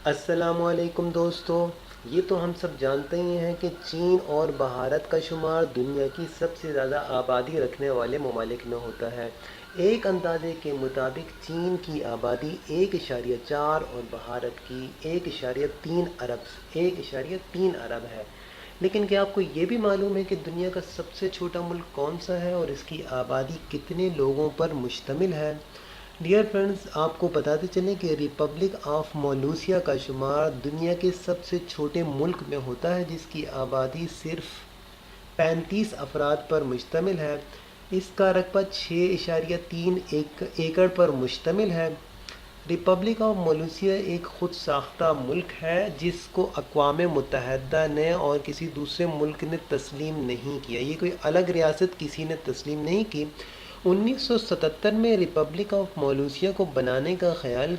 السلام علیکم دوستو، یہ تو ہم سب جانتے ہی ہیں کہ چین اور بھارت کا شمار دنیا کی سب سے زیادہ آبادی رکھنے والے ممالک میں ہوتا ہے۔ ایک اندازے کے مطابق چین کی آبادی 1.4 اور بھارت کی 1.3 ارب ہے۔ لیکن کیا آپ کو یہ بھی معلوم ہے کہ دنیا کا سب سے چھوٹا ملک کون سا ہے اور اس کی آبادی کتنے لوگوں پر مشتمل ہے؟ ڈیئر فرینڈز، آپ کو بتاتے چلیں کہ ریپبلک آف مالوسیا کا شمار دنیا کے سب سے چھوٹے ملک میں ہوتا ہے، جس کی آبادی صرف 35 افراد پر مشتمل ہے۔ اس کا رقبہ 6.3 ایکڑ پر مشتمل ہے۔ ریپبلک آف مالوسیا ایک خود ساختہ ملک ہے جس کو اقوام متحدہ نے اور کسی دوسرے ملک نے تسلیم نہیں کیا۔ یہ کوئی الگ ریاست کسی نے تسلیم نہیں کی۔ 1977 میں ریپبلک آف مالوسیا کو بنانے کا خیال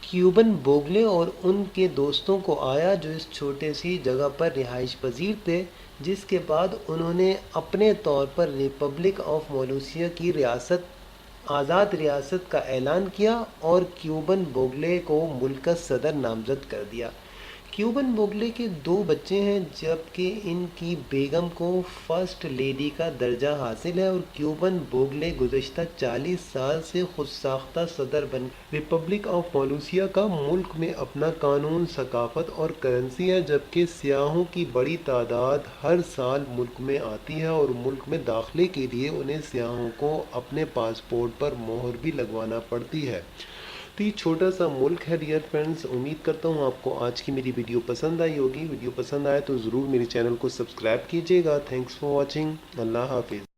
کیوبن بوگلے اور ان کے دوستوں کو آیا، جو اس چھوٹے سی جگہ پر رہائش پذیر تھے، جس کے بعد انہوں نے اپنے طور پر ریپبلک آف مالوسیا کی آزاد ریاست کا اعلان کیا اور کیوبن بوگلے کو ملک کا صدر نامزد کر دیا۔ کیوبن بوگلے کے 2 بچے ہیں، جبکہ ان کی بیگم کو فرسٹ لیڈی کا درجہ حاصل ہے، اور کیوبن بوگلے گزشتہ 40 سال سے خود ساختہ صدر بن ریپبلک آف مالوسیا کا ملک میں اپنا قانون، ثقافت اور کرنسی ہے، جبکہ سیاحوں کی بڑی تعداد ہر سال ملک میں آتی ہے اور ملک میں داخلے کے لیے انہیں سیاحوں کو اپنے پاسپورٹ پر مہر بھی لگوانا پڑتی ہے۔ تو یہ چھوٹا سا ملک ہے ڈیئر فرینڈز۔ امید کرتا ہوں آپ کو آج کی میری ویڈیو پسند آئی ہوگی۔ ویڈیو پسند آئے تو ضرور میرے چینل کو سبسکرائب کیجیے گا۔ Thanks for watching. اللہ حافظ۔